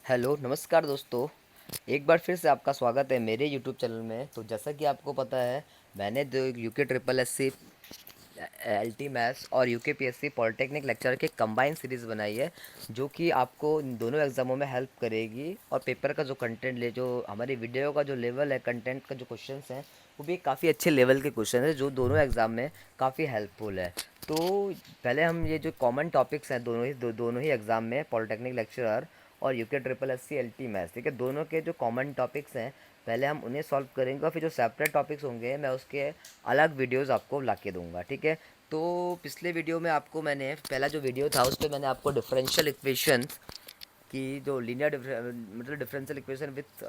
Hello नमस्कार दोस्तों। एक बार फिर से आपका स्वागत है मेरे यूट्यूब चैनल में। तो जैसा कि आपको पता है, मैंने जो UK triple S C L T maths और UK P S C polytechnic lecture की कंबाइन सीरीज़ बनाई है, जो कि आपको इन दोनों एग्ज़ामों में हेल्प करेगी। और पेपर का जो कंटेंट ले जो हमारी वीडियो का जो लेवल है, कंटेंट का जो क्वेश्चंस हैं, वो भी काफ़ी अच्छे लेवल के क्वेश्चन है, जो दोनों एग्ज़ाम में काफ़ी हेल्पफुल है। तो पहले हम ये जो कॉमन टॉपिक्स हैं दोनों ही एग्ज़ाम में, पॉलिटेक्निक लेक्चरर और UK triple S C L T maths, ठीक है, दोनों के जो कॉमन टॉपिक्स हैं पहले हम उन्हें सॉल्व करेंगे, और फिर जो सेपरेट टॉपिक्स होंगे मैं उसके अलग वीडियोस आपको ला के दूंगा, ठीक है। तो पिछले वीडियो में आपको मैंने पहला जो वीडियो था उस पर मैंने आपको डिफरेंशियल इक्वेशन कि जो लीनियर मतलब differential equation with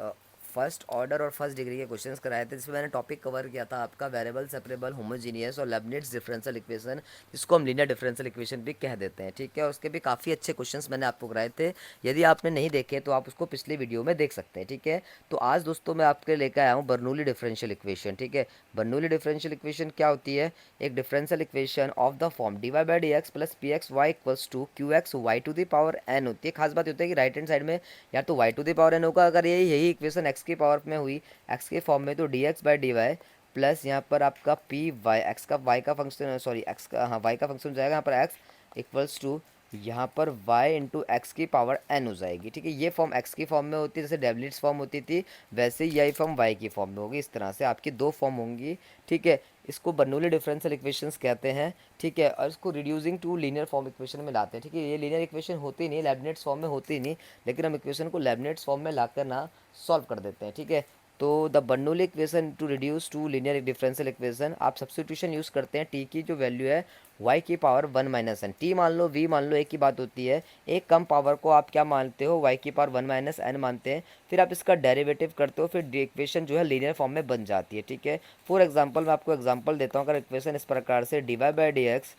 first order और फर्स्ट डिग्री के क्वेश्चंस कराए थे, जिसमें मैंने टॉपिक कवर किया था आपका वेरिएबल सेपरेबल होमोजीनियस और लेबनिट्ज डिफरेंशियल इक्वेशन, जिसको हम लीनियर डिफरेंशियल इक्वेशन भी कह देते हैं, ठीक है। और उसके भी काफ़ी अच्छे क्वेश्चंस मैंने आपको कराए थे। यदि आपने नहीं देखे तो आप उसको पिछले वीडियो में देख सकते हैं, ठीक है। तो आज दोस्तों मैं आपके लेकर आया हूँ बर्नौली डिफरेंशियल इक्वेशन, ठीक है। बर्नौली डिफरेंशियल इक्वेशन क्या होती है? एक differential equation of the form D Y by D x plus P X Y equals to Q X Y to the power N होती है। खास बात होती है कि राइट हैंड साइड में या तो Y to the power N होगा, अगर यही इक्वेशन एक्स की पावर में हुई, एक्स के फॉर्म में, तो D x by D Y plus यहाँ पर आपका पी वाई, एक्स का वाई का फंक्शन, सॉरी एक्स का, हाँ वाई का फंक्शन हो जाएगा यहाँ पर एक्स इक्वल्स टू यहाँ पर y इंटू एक्स की पावर n हो जाएगी, ठीक है। ये फॉर्म x की फॉर्म में होती है, जैसे डेवलिट्स फॉर्म होती थी, वैसे ही यही फॉर्म y की फॉर्म में होगी। इस तरह से आपकी दो फॉर्म होंगी, ठीक है। इसको बर्नौली डिफरेंशियल इक्वेशंस कहते हैं, ठीक है। और इसको reducing to linear form equation में लाते हैं, ठीक है। ये लीनियर इक्वेशन होती नहीं, लेबनिट्स फॉर्म में होती नहीं, लेकिन हम इक्वेशन को लेबनिट्स फॉर्म में लाकर ना सॉल्व कर देते हैं, ठीक है। तो the Bernoulli equation to reduce to linear differential equation, आप सब्स्टिट्यूशन यूज़ करते हैं। टी की जो वैल्यू है y की पावर 1 माइनस एन, टी मान लो, v मान लो, एक ही बात होती है। एक कम पावर को आप क्या मानते हो? y की पावर 1 माइनस एन मानते हैं। फिर आप इसका डेरिवेटिव करते हो, फिर इक्वेशन जो है लीनियर फॉर्म में बन जाती है, ठीक है। फॉर एग्जांपल मैं आपको एग्जांपल देता हूँ। अगर इक्वेशन इस प्रकार से D Y by D X,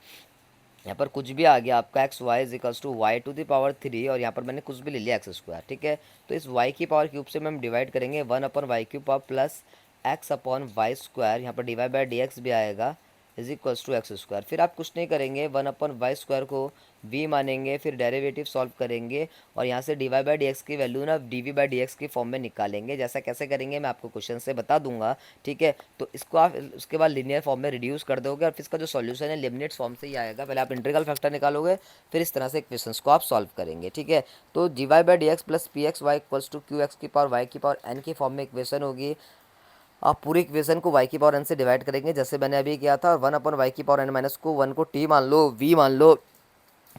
यहाँ पर कुछ भी आ गया आपका X Y is equals to Y to the power 3, और यहाँ पर मैंने कुछ भी ले लिया एक्स स्क्वायर, ठीक है। तो इस वाई की पावर क्यूब से हम डिवाइड करेंगे 1 upon Y cube power plus X upon Y square, यहाँ पर डिवाइड बाई डी एक्स भी आएगा, is equals to x square. फिर आप कुछ नहीं करेंगे, 1 अपॉन वाई स्क्वायर को v मानेंगे, फिर डेरिवेटिव सॉल्व करेंगे, और यहाँ से D Y by D x की वैल्यू ना D we by D x की फॉर्म में निकालेंगे। जैसा कैसे करेंगे मैं आपको क्वेश्चन से बता दूंगा, ठीक है। तो इसको आप उसके बाद लीनियर फॉर्म में रिड्यूस कर दोगे, और फिर इसका जो सॉल्यूशन है लिमिनेट्स फॉर्म से ही आएगा। पहले आप इंटीग्रल फैक्टर निकालोगे, फिर इस तरह से इक्वेशंस को आप सॉल्व करेंगे, ठीक है। तो D Y by D x plus P X Y equals to Q X की पावर वाई की पावर एन की फॉर्म में इक्वेशन होगी। आप पूरी इक्वेशन को y की पावर n से डिवाइड करेंगे, जैसे मैंने अभी किया था, और 1 अपॉन वाई की पावर n माइनस को 1 को t मान लो, v मान लो,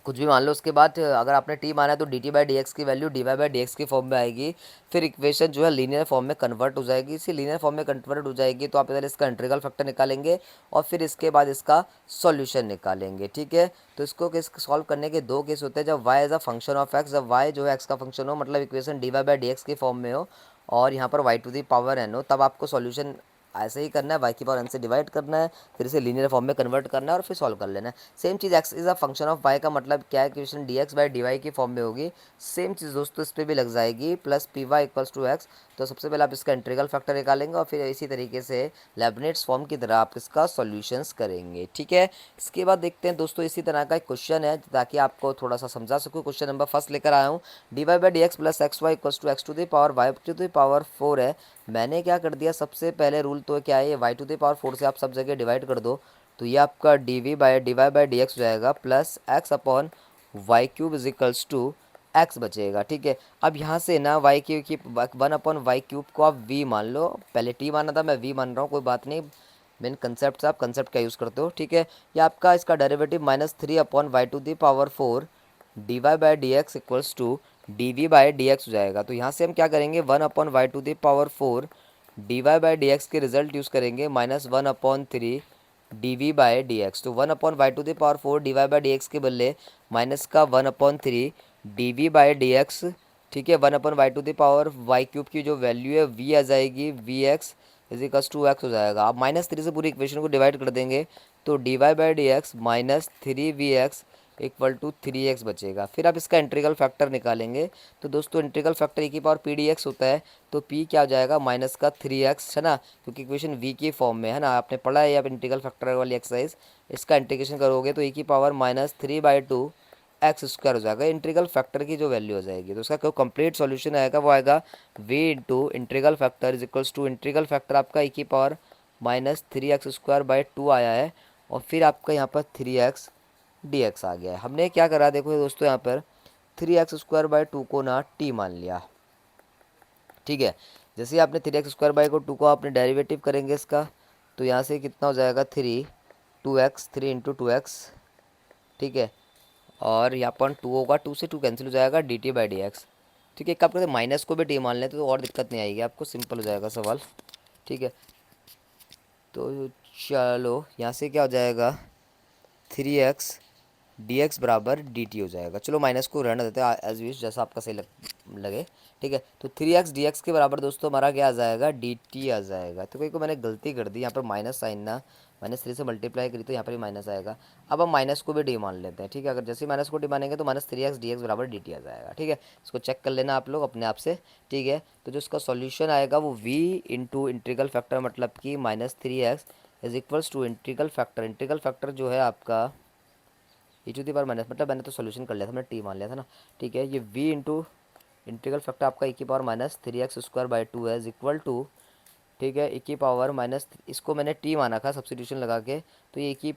कुछ भी मान लो। उसके बाद अगर आपने t माना है तो d t by D x की value d Y by D x की फॉर्म में आएगी। फिर इक्वेशन जो है लीनियर फॉर्म में कन्वर्ट हो जाएगी। इसी लीनियर फॉर्म में कन्वर्ट हो जाएगी तो आप इधर इसका इंटीग्रल फैक्टर निकालेंगे, और फिर इसके बाद इसका सॉल्यूशन निकालेंगे, ठीक है। तो इसको केस सॉल्व करने के दो केस होते हैं। जब y as a function of x, जब y जो है x का फंक्शन हो, मतलब equation D Y by D x की फॉर्म में हो, और यहाँ पर y to the power n हो, तब आपको सॉल्यूशन ऐसे ही करना है, y की पावर n से डिवाइड करना है, फिर इसे लीनियर फॉर्म में कन्वर्ट करना है, और फिर सॉल्व कर लेना है। सेम चीज़ x is a function of y का मतलब क्या है? Equation D x by D Y की फॉर्म में होगी। सेम चीज़ दोस्तों इस पर भी लग जाएगी, plus P Y equals to X. तो सबसे पहले आप इसका इंटीग्रल फैक्टर निकालेंगे, और फिर इसी तरीके से लेबनिट्स फॉर्म की तरह आप इसका सॉल्यूशंस करेंगे, ठीक है। इसके बाद देखते हैं दोस्तों, इसी तरह का एक क्वेश्चन है, ताकि आपको थोड़ा सा समझा सकूँ। क्वेश्चन नंबर फर्स्ट लेकर आया हूँ। D Y by D x plus X Y equals to X to the power Y to the power 4 है। मैंने क्या कर दिया, सबसे पहले रूल तो क्या है, ये वाई टू द पावर 4 से आप सब जगह डिवाइड कर दो, तो ये आपका D we by D Y by D x हो जाएगा, plus X upon Y cube is equals to X बचेगा, ठीक है। अब यहाँ से ना वाई क्यूब की 1 अपॉन वाई क्यूब को आप वी मान लो। पहले टी माना था, मैं वी मान रहा हूँ, कोई बात नहीं। मेन कंसेप्ट से आप कंसेप्ट का यूज़ करते हो, ठीक है। ये आपका इसका derivative -3 upon Y to the power 4 D Y by D x equals to D we by D x हो जाएगा। तो यहाँ से हम क्या करेंगे, 1 upon Y to the power 4 D Y by D x के रिजल्ट यूज़ करेंगे, -1/3 D we by D x. तो 1 upon Y to the power 4 D Y by D x के बदले माइनस का 1/3 D we by D x, ठीक है। 1 upon Y to the power Y cube की जो वैल्यू है वी आ जाएगी, V X is equals to X हो जाएगा। आप -3 से पूरी इक्वेशन को डिवाइड कर देंगे, तो D Y by D x -3 v x equal to 3x बचेगा। फिर आप इसका इंटीग्रल फैक्टर निकालेंगे, तो दोस्तों इंटीग्रल फैक्टर e की पावर पी डी एक्स होता है, तो p क्या हो जाएगा, माइनस का 3x, है ना, क्योंकि इक्वेशन v की फॉर्म में है ना, आपने पढ़ा है आप इंटीग्रल फैक्टर वाली एक्सरसाइज। इसका इंटीग्रेशन करोगे तो e की पावर -3/2 एक्स स्क्वायर हो जाएगा, इंटीग्रल फैक्टर की जो वैल्यू हो जाएगी। तो उसका जो कंप्लीट सॉल्यूशन आएगा वो आएगा v into integral factor is equals to integral factor आपका e की पावर माइनस 3x² आया है, और फिर आपका यहाँ पर 3x dx आ गया है। हमने क्या करा देखो दोस्तों, यहाँ पर 3x² को ना t मान लिया, ठीक है। जैसे ही आपने 3x² को आपने डेरिवेटिव करेंगे इसका, तो यहाँ से कितना हो जाएगा 2x 3 इंटू 2x, ठीक है। और यहाँ पर 2 होगा, 2 से 2 कैंसिल हो जाएगा dt/dx, ठीक है। आप कहते माइनस को भी टी मान लेते तो और दिक्कत नहीं आएगी आपको, सिंपल हो जाएगा सवाल, ठीक है। तो चलो यहाँ से क्या हो जाएगा 3x बराबर dt हो जाएगा। चलो माइनस को रहने देते हैं एज यूज, जैसा आपका सही लगे, ठीक है। तो 3x के बराबर दोस्तों हमारा क्या आ जाएगा dt आ जाएगा। तो कोई को मैंने गलती कर दी, यहाँ पर माइनस साइन ना -3 से मल्टीप्लाई करी तो यहाँ पर भी माइनस आएगा। अब हम माइनस को भी डी मान लेते हैं, ठीक है। अगर जैसे माइनस को डी मानेंगे तो -3x बराबर dt आ जाएगा, ठीक है। इसको चेक कर लेना आप लोग अपने आप से, ठीक है। तो जो इसका सॉल्यूशन आएगा वो v इंटू इंटीग्रल फैक्टर मतलब कि -3x is equals to integral factor जो है आपका e⁻, मतलब मैंने तो सोल्यूशन कर लिया था, मैंने टी मान लिया था ना, ठीक है। ये v इंटू इंटीग्रल फैक्टर आपका e⁻³ है इज इक्वल टू, ठीक है, इसको मैंने टी माना था सब्स्टिट्यूशन लगा के, तो ये -t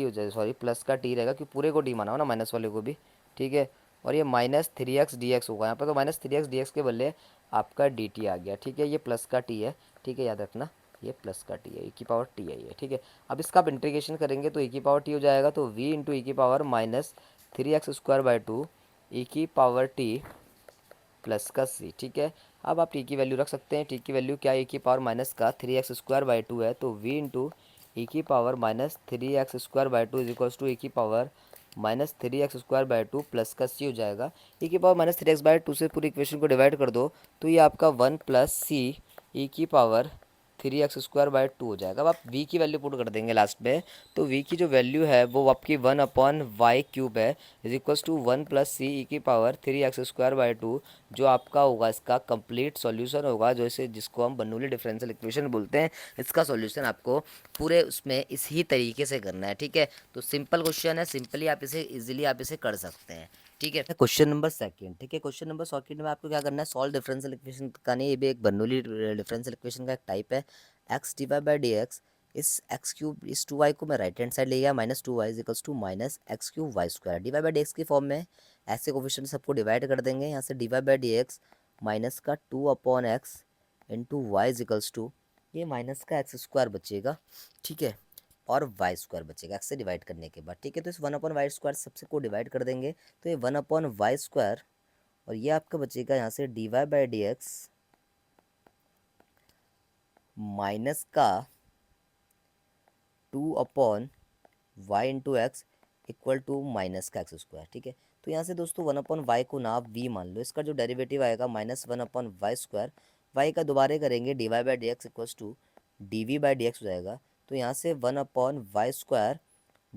हो जाए, सॉरी प्लस का टी रहेगा, क्योंकि पूरे को टी माना हो ना माइनस वाले को भी, ठीक है। और ये -3x dx होगा यहाँ पर, तो -3x dx के बदले आपका dt आ गया, ठीक है। ये प्लस का टी है, ठीक है, याद रखना ये प्लस का टी है, e⁻t है ये, ठीक है। अब इसका आप इंटीग्रेशन करेंगे तो e⁻t हो जाएगा, तो v इंटू e⁻−3x² e⁻t प्लस का c, ठीक है। अब आप t की वैल्यू रख सकते हैं, t की वैल्यू क्या है e⁻−3x² है, तो v इंटू e⁻−3x² is equals to e⁻−3x² plus का c हो जाएगा। e⁻−3x² से पूरी इक्वेशन को डिवाइड कर दो तो ये आपका 1 प्लस सी e⁻3x² हो जाएगा। अब आप v की वैल्यू पुट कर देंगे लास्ट में, तो v की जो वैल्यू है वो आपकी 1/y³ है is equals to 1 plus c e⁻3x² जो आपका होगा इसका कंप्लीट सॉल्यूशन होगा, जो इसे जिसको हम बर्नौली डिफरेंशियल इक्वेशन बोलते हैं। इसका सॉल्यूशन आपको पूरे उसमें इसी तरीके से करना है, ठीक है। तो सिंपल क्वेश्चन है, सिंपली आप इसे इजीली आप इसे कर सकते हैं, ठीक है। क्वेश्चन नंबर सेकंड, ठीक है। क्वेश्चन नंबर सेकंड में आपको क्या करना है, सॉल्व डिफरेंशियल इक्वेशन का नहीं, ये भी एक बर्नौली डिफरेंशियल इक्वेशन का एक टाइप है। x/dx इस x³ इस 2y को मैं राइट हैंड साइड ले गया, -2y is equals to -x³ dy/dx की फॉर्म में ऐसे कोफिशिएंट सबको डिवाइड कर देंगे। यहाँ से dy/dx माइनस का 2/x into y is equals to ये माइनस का x² बचेगा, ठीक है, और y² बचेगा x से डिवाइड करने के बाद, ठीक है। तो इस 1/y² सबसे को डिवाइड कर देंगे तो ये 1/y², और ये आपका बचेगा यहाँ से dy/dx माइनस का 2/y into x equal to minus का x², ठीक है। तो यहाँ से दोस्तों 1/y को ना आप v मान लो, इसका जो डेरिवेटिव आएगा -1/y², y का दोबारे करेंगे dy/dx इक्वल्स टू dv/dx हो जाएगा। तो यहाँ से 1/y²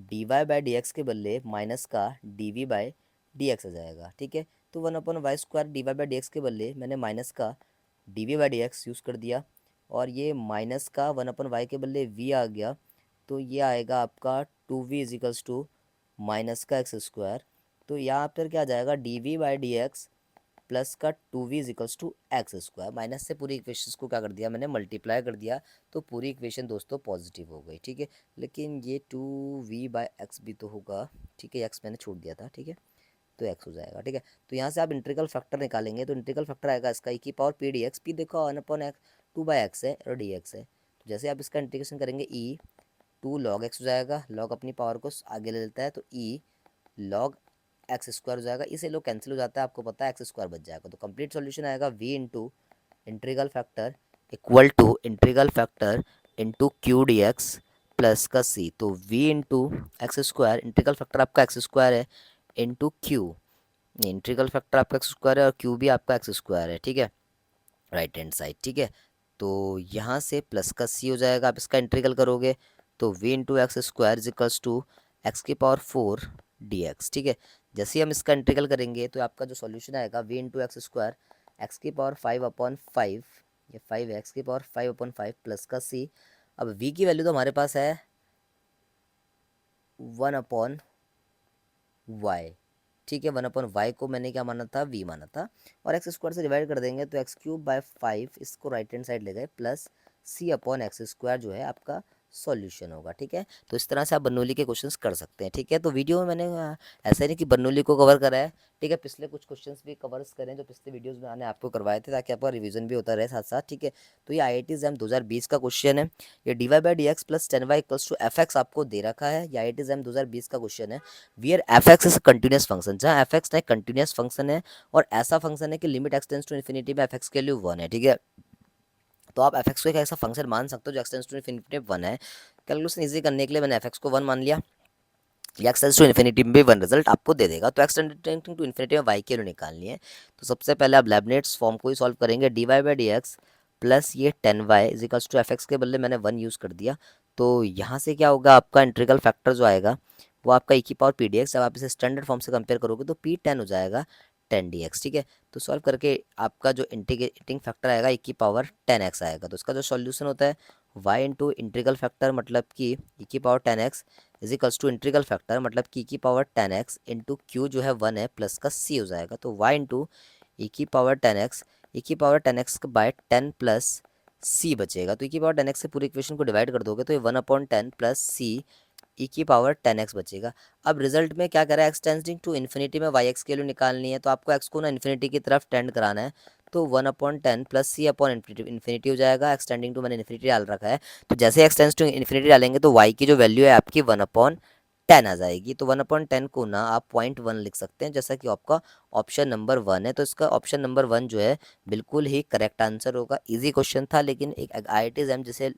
dy/dx के बदले माइनस का dv/dx आ जाएगा, ठीक है। तो 1/y² dy/dx के बदले मैंने माइनस का dv/dx यूज़ कर दिया, और ये माइनस का 1/y के बदले v आ गया, तो ये आएगा आपका 2v is equals to minus का x²। तो यहाँ पर क्या आ जाएगा dv/dx प्लस का 2v is equals to x², minus से पूरी इक्वेशन को क्या कर दिया मैंने मल्टीप्लाई कर दिया, तो पूरी इक्वेशन दोस्तों पॉजिटिव हो गई, ठीक है। लेकिन ये 2v/x भी तो होगा, ठीक है, x मैंने छोड़ दिया था, ठीक है, तो x हो जाएगा, ठीक है। तो यहाँ से आप इंटीग्रल फैक्टर निकालेंगे, तो इंटीग्रल फैक्टर आएगा इसका e⁻p dx, p देखो 1/x 2/x है और dx है, तो जैसे आप इसका इंटीग्रेशन करेंगे 2 log x हो जाएगा, log अपनी पावर को आगे ले लेता है तो e log x² हो जाएगा, इसे लोग कैंसिल हो जाता है, आपको पता है x² बच जाएगा। तो कंप्लीट सॉल्यूशन आएगा v into integral factor equal to integral factor into q dx plus का c, तो v into x² integral factor आपका x² है इंटू क्यू, इंटीग्रल फैक्टर आपका x² है और q भी आपका x² है, ठीक है, राइट हैंड साइड, ठीक है। तो यहाँ से प्लस का c हो जाएगा, आप इसका इंटीग्रल करोगे तो v into x² is equals to x⁴ dx, ठीक है। जैसे ही हम इसका इंटीग्रल करेंगे तो आपका जो सॉल्यूशन आएगा v इंटू x² x⁵ ये 5 है, x⁵ प्लस का c। अब v की वैल्यू तो हमारे पास है 1/y², वाई, ठीक है। 1/y को मैंने क्या माना था, v माना था, और एक्स स्क्वायर से डिवाइड कर देंगे तो x³/5 इसको राइट हैंड साइड ले गए, प्लस c/x² जो है आपका सॉल्यूशन होगा, ठीक है। तो इस तरह से आप बर्नौली के क्वेश्चंस कर सकते हैं, ठीक है। तो वीडियो में मैंने ऐसा नहीं कि बर्नौली को कवर करा है, ठीक है, पिछले कुछ क्वेश्चंस भी कवर्स करें जो पिछले वीडियोस में मैंने आपको करवाए थे, ताकि आपका रिवीजन भी होता रहे साथ साथ, ठीक है। तो ये IIT एग्जाम 2020 का क्वेश्चन है। ये dy/dx plus 10y equals to fx आपको दे रखा है, ये IIT एग्जाम 2020 का क्वेश्चन है। Wear fx is continuous function, जहाँ fx एक कंटिन्यूस फंक्शन है और ऐसा फंक्शन है कि लिमिट एक्सटेंड्स टू इन्फिनिटी में fx के लिए 1 है, ठीक है। तो आप fx को एक ऐसा फंक्शन मान सकते हो जो एक्सटेंड्स टू इन्फिनिटी में 1 है। कैलकुलेशन इजी करने के लिए मैंने fx को 1 मान लिया, या एक्सटेंड्स टू इन्फिनिटी में भी 1 रिजल्ट आपको दे देगा। तो एक्सटेंडिंग टू इन्फिनिटी में y की वैल्यू निकालनी है। तो सबसे पहले आप लेबनिट्स फॉर्म को ही सॉल्व करेंगे, dy/dx प्लस ये 10y is equals to fx के बदले मैंने 1 यूज़ कर दिया। तो यहाँ से क्या होगा, आपका इंटीग्रल फैक्टर जो आएगा वो आपका e⁻p⁴dx, जब आप इसे स्टैंडर्ड फॉर्म से कंपेयर करोगे तो p10 हो जाएगा 10 dx, ठीक है। तो सॉल्व करके आपका जो इंटीग्रेटिंग फैक्टर आएगा e⁻10x आएगा। तो इसका जो सॉल्यूशन होता है y इंटू इंटीग्रल फैक्टर मतलब कि e⁻10x is equals to integral factor मतलब कि e⁻10x इंटू क्यू जो है 1 है प्लस का c हो जाएगा। तो y into e⁻10x, e⁻10x by 10 plus c बचेगा। तो e⁻10x से पूरी इक्वेशन को डिवाइड कर दोगे तो ये 1/10 प्लस c e⁻10x बचेगा। अब रिजल्ट में क्या करा है, एक्स टेंडिंग टू इन्फिनिटी में वाई एक्स की वैल्यू निकालनी है, तो आपको एक्स को ना इन्फिनिटी की तरफ टेंड कराना है। तो 1/10 प्लस c/इन्फिनिटी हो जाएगा, एक्स टेंडिंग टू मैंने इन्फिनिटी डाल रखा है। तो जैसे एक्स टेंड्स टू इन्फिनिटी डालेंगे तो वाई की जो वैल्यू है आपकी 1/10 आ जाएगी। तो 1/10 को ना आप 0.1 लिख सकते हैं, जैसा कि आपका ऑप्शन नंबर 1 है। तो इसका ऑप्शन नंबर 1 जो है बिल्कुल ही करेक्ट आंसर होगा। इजी क्वेश्चन था, लेकिन एक IIT एग्जाम जैसे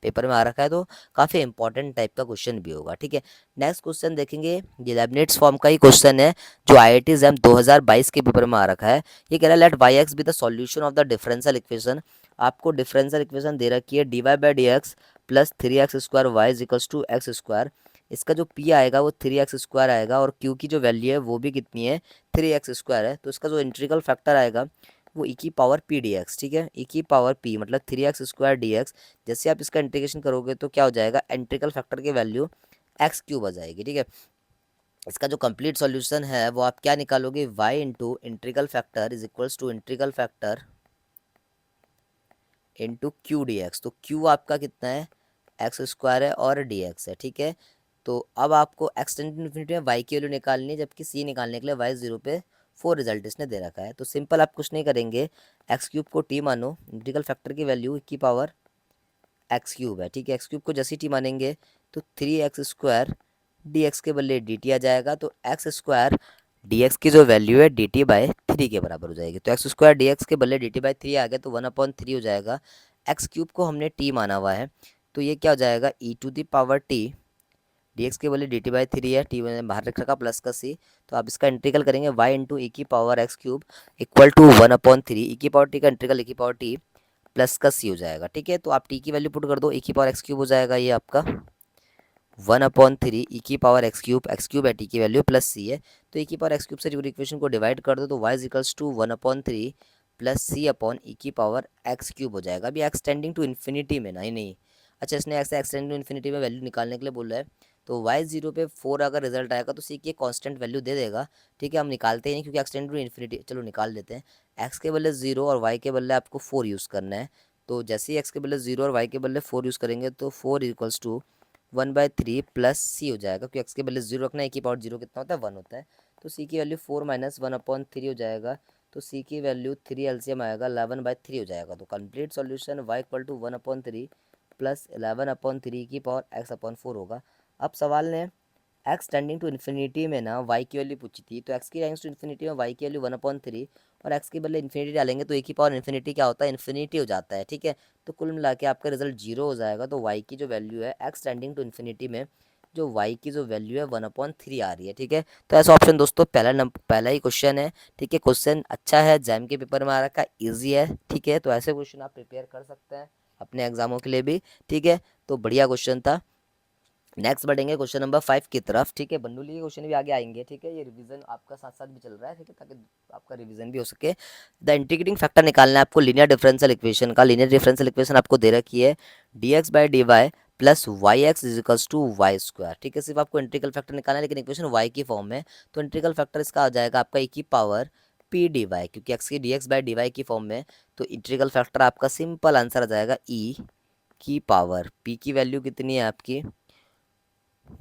पेपर में आ रखा है तो काफ़ी इंपॉर्टेंट टाइप का क्वेश्चन भी होगा, ठीक है। नेक्स्ट क्वेश्चन देखेंगे, ये लेबनिट्स फॉर्म का ही क्वेश्चन है जो IIT एग्जाम 2022 के पेपर में आ रखा है। ये कह रहा है let y x be the solution of the differential equation. आपको डिफरेंशियल इक्वेशन दे रखी है dy/dx plus 3x² y is equals to x square. इसका जो p आएगा वो 3x² आएगा, और q की जो वैल्यू है वो भी कितनी है, 3x² है। तो इसका जो इंटीग्रल फैक्टर आएगा वो e⁻p⁴dx, ठीक है। e⁻p मतलब 3x² dx। जैसे आप इसका इंटीग्रेशन करोगे तो क्या हो जाएगा, इंटीग्रल फैक्टर की वैल्यू x³ आ जाएगी, ठीक है। इसका जो कंप्लीट सॉल्यूशन है वो आप क्या निकालोगे, y into integral factor is equals to integral factor into q d x. तो q आपका कितना है, x² है और dx है, ठीक है। तो अब आपको x टेंडिंग टू इन्फिनिटी में y की वैल्यू निकालनी है, जबकि c निकालने के लिए y 0 पे 4 रिजल्ट इसने दे रखा है। तो सिंपल आप कुछ नहीं करेंगे, x³ को t मानो, इंटीग्रल फैक्टर की वैल्यू e⁻x³ है, ठीक है। x³ को जैसी t मानेंगे तो 3x² dx के बदले dt आ जाएगा। तो x² dx की जो वैल्यू है dt/3 के बराबर हो जाएगी। तो x² dx के बदले dt/3 आ गया, तो 1/3 हो जाएगा। x³ को हमने t माना हुआ है, तो ये क्या हो जाएगा, e⁻t dx के बदले dt/3 है, t मैंने बाहर रख रखा प्लस का c। तो आप इसका इंटीग्रल करेंगे y into e⁻x³ equal to 1/3 e⁻t का इंटीग्रल e⁻t प्लस का c हो जाएगा, ठीक है। तो आप t की वैल्यू पुट कर दो, e⁻x³ हो जाएगा ये आपका 1/3 e⁻x³ x³ है, t की वैल्यू प्लस c है। तो e⁻x³ से पूरी इक्वेशन को डिवाइड कर दो तो y is equals to 1/3 plus c/e⁻x³ हो जाएगा। अभी एक्स टेंडिंग टू इन्फिनिटी में नहीं, अच्छा इसने ऐसे एक्स टेंडिंग टू इन्फिनिटी में वैल्यू निकालने के लिए बोला है। तो y 0 पे 4 अगर रिजल्ट आएगा तो c की एक कांस्टेंट वैल्यू दे देगा, ठीक है। हम निकालते ही नहीं क्योंकि एक्स टेंडिंग टू इन्फिनिटी, चलो निकाल देते हैं। x के बदले 0 और y के बदले आपको 4 यूज़ करना है। तो जैसे ही x के बदले 0 और y के बदले 4 यूज़ करेंगे तो 4 इक्वल्स टू 1/3 प्लस c हो जाएगा, क्योंकि x के बदले 0 रखना है, e⁻0 कितना होता है 1 होता है। तो c की वैल्यू 4 माइनस 1/3 हो जाएगा। तो c की वैल्यू 3 एलसीएम आएगा 11/3 हो जाएगा। तो complete solution y equal to 1/3 plus 11/3 x/4 होगा। अब सवाल ने एक्स टेंडिंग टू इन्फिनिटी में ना y की वैल्यू पूछी थी, तो x की टेंडिंग टू इन्फिनिटी में y की वैल्यू 1/3 और x के बदले इन्फिनिटी डालेंगे तो e⁻∞ क्या होता है, इन्फिनिटी हो जाता है, ठीक है। तो कुल मिला के आपका रिजल्ट 0 हो जाएगा। तो y की जो वैल्यू है एक्स टेंडिंग टू इन्फिनिटी में, जो y की जो वैल्यू है 1/3 आ रही है, ठीक है। तो ऐसा ऑप्शन दोस्तों पहला ही क्वेश्चन है, ठीक है। क्वेश्चन अच्छा है, एग्जाम के पेपर में आ रखा है, ईजी है, ठीक है। तो ऐसे क्वेश्चन आप प्रिपेयर कर सकते हैं अपने एग्जामों के लिए भी, ठीक है। तो बढ़िया क्वेश्चन था। नेक्स्ट बढ़ेंगे क्वेश्चन नंबर 5 की तरफ, ठीक है। बंडुली के क्वेश्चन भी आगे आएंगे, ठीक है। ये रिवीजन आपका साथ साथ भी चल रहा है, ठीक है, ताकि आपका रिवीजन भी हो सके। द इंटीग्रेटिंग फैक्टर निकालना है आपको लीनियर डिफरेंशियल इक्वेशन का। लीनियर डिफरेंशियल इक्वेशन आपको दे रखी है dx/dy plus y x is equals to y square. ठीक है, सिर्फ आपको इंटीग्रल फैक्टर निकालना है, लेकिन इक्वेशन वाई की फॉर्म में, तो इंटीग्रल फैक्टर इसका आ जाएगा आपका e की पावर पी डी वाई, क्योंकि एक्स की d x by D Y की फॉर्म में, तो इंटीग्रल फैक्टर आपका सिंपल आंसर आ जाएगा ई की पावर पी की वैल्यू कितनी है आपकी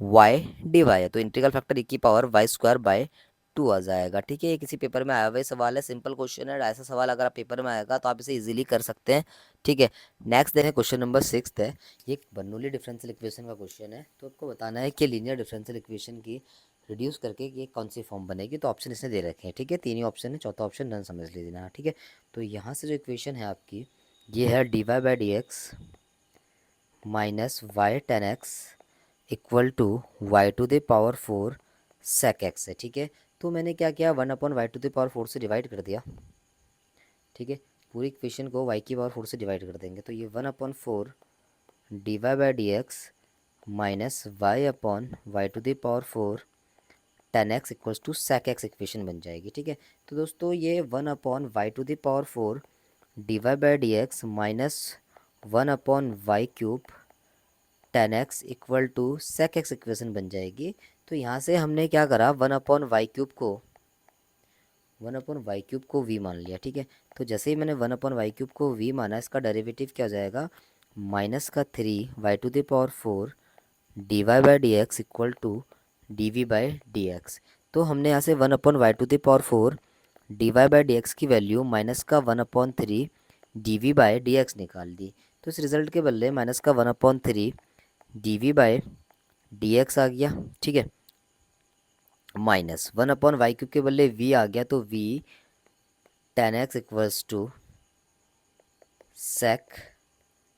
वाई डी वाई है, तो इंटीग्रल फैक्टर ई की पावर वाई स्क्वायर बाय 2 आ जाएगा। ठीक है, ये किसी पेपर में आया हुआ सवाल है, सिंपल क्वेश्चन है, ऐसा सवाल अगर आप पेपर में आएगा तो आप इसे इजीली कर सकते हैं। ठीक है, नेक्स्ट देखें, क्वेश्चन नंबर 6 है। ये एक बर्नौली डिफरेंशियल इक्वेशन का क्वेश्चन है, तो आपको बताना है कि लीनियर डिफरेंशियल इक्वेशन की रिड्यूस करके ये कौन सी फॉर्म बनेगी। तो ऑप्शन इसने दे रखे हैं। ठीक है, तीन ही ऑप्शन है, चौथा ऑप्शन डन समझ लीजिए। ठीक है, तो यहाँ से जो इक्वेशन है आपकी, ये है d Y by D x minus y ten x equal to Y to the power 4 sec x है। ठीक है, तो मैंने क्या किया, 1 वाई टू द पावर 4 से डिवाइड कर दिया। ठीक है, पूरी इक्वेशन को वाई की पावर 4 से डिवाइड कर देंगे, तो ये 1/4 d Y by D x minus y to the power 4 tan x equals to sec x equation बन जाएगी। ठीक है, तो दोस्तों ये 1/वाई to the power 4 D Y by D x minus 1/वाई cube tan x equal to sec x equation बन जाएगी। तो यहाँ से हमने क्या करा, 1/वाई क्यूब को वी मान लिया। ठीक है, तो जैसे ही मैंने 1/वाई क्यूब को वी माना, इसका डेरिवेटिव क्या हो जाएगा, -3 y to the power 4 D Y by D x equal to D we by D x. तो हमने यहाँ से 1/वाई to the power 4 D Y by D x की value -1/3 D we by D x निकाल दी। तो इस रिजल्ट के बदले -1/3 D we by D x आ गया। ठीक है, -1/वाई क्यूब के बदले वी आ गया, तो v ten x equals to sec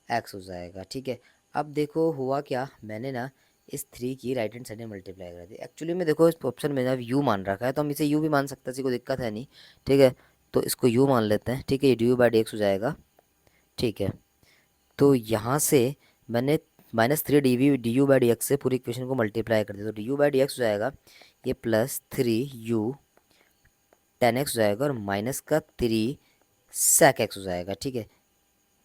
x हो जाएगा। ठीक है, अब देखो हुआ क्या, मैंने ना इस 3 की राइट हैंड साइड में मल्टीप्लाई कर दी। एक्चुअली में देखो, इस ऑप्शन में ना यू मान रखा है, तो हम इसे यू भी मान सकते हैं, इसी कोई दिक्कत है नहीं। ठीक है, तो इसको यू मान लेते हैं। ठीक है, ये D u by D x हो जाएगा। ठीक है, तो यहाँ से मैंने -3 D u by D x से पूरी इक्वेशन को मल्टीप्लाई कर दिया, तो D u by D x हो जाएगा ये +3 u टेन एक्स हो जाएगा, और -3 सेक एक्स हो जाएगा। ठीक है,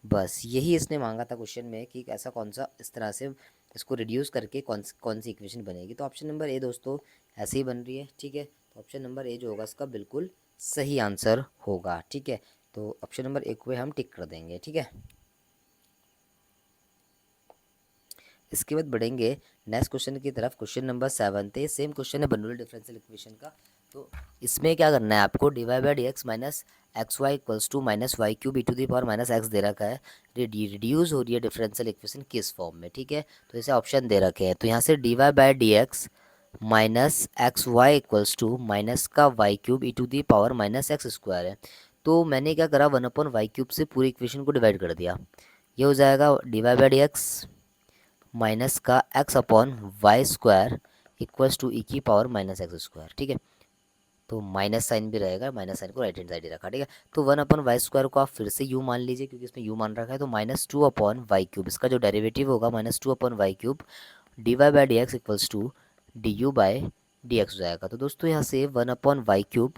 बस यही इसने मांगा था क्वेश्चन में कि ऐसा कौन सा, इस तरह से इसको रिड्यूस करके कौन सी इक्वेशन बनेगी। तो ऑप्शन नंबर ए दोस्तों ऐसे ही बन रही है। ठीक है, तो ऑप्शन नंबर ए जो होगा इसका बिल्कुल सही आंसर होगा। ठीक है, तो ऑप्शन नंबर ए को हम टिक कर देंगे। ठीक है, इसके बाद बढ़ेंगे नेक्स्ट क्वेश्चन की तरफ। क्वेश्चन नंबर 7 थे, सेम क्वेश्चन है बर्नौली डिफरेंशियल इक्वेशन का। तो इसमें क्या करना है आपको, d Y by D x minus x Y equals to -वाई cube e to the power -एक्स दे रखा है। रिड्यूस हो रही है डिफरेंशियल इक्वेशन किस फॉर्म में। ठीक है, तो इसे ऑप्शन दे रखे हैं, तो यहाँ से D Y by D x minus x Y equals to minus का y cube e to the power -एक्स स्क्वायर है। तो मैंने क्या करा, 1/वाई क्यूब से पूरी इक्वेशन को डिवाइड कर दिया। ये हो जाएगा d Y by D x minus का x/वाई स्क्वायर इक्वल्स टू ई की पावर -एक्स स्क्वायर। ठीक है, तो माइनस साइन भी रहेगा, माइनस साइन को राइट हैंड साइड ही रखा। ठीक है, तो 1/वाई स्क्वायर को आप फिर से यू मान लीजिए, क्योंकि इसमें यू मान रखा है, तो -2/वाई क्यूब, इसका जो डेरिवेटिव होगा -2/वाई cube d Y by D x equals to d u by D x हो जाएगा। तो दोस्तों यहाँ से 1/वाई cube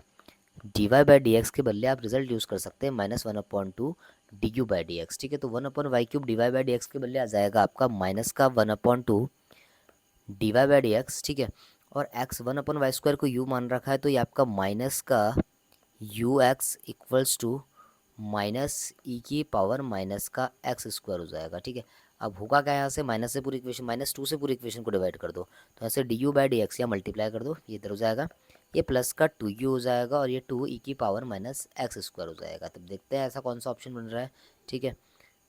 d Y by D x के बदले आप रिजल्ट यूज़ कर सकते हैं -1/2 d u by D x. ठीक है, तो 1/वाई cube d Y by D x के बदले आ जाएगा आपका -1/2 d Y by D x. ठीक है, और एक्स 1/वाई स्क्वायर को यू मान रखा है, तो ये आपका माइनस का u x equals to minus ई की पावर माइनस का एक्स स्क्वायर हो जाएगा। ठीक है, अब होगा क्या, यहाँ से माइनस से पूरी इक्वेशन -2 से पूरी इक्वेशन को डिवाइड कर दो, तो ऐसे D u by D x या मल्टीप्लाई कर दो, ये इधर हो जाएगा, ये प्लस का 2u हो जाएगा, और ये 2 ई की पावर -एक्स स्क्वायर हो जाएगा। तब देखते हैं ऐसा कौन सा ऑप्शन बन रहा है। ठीक है,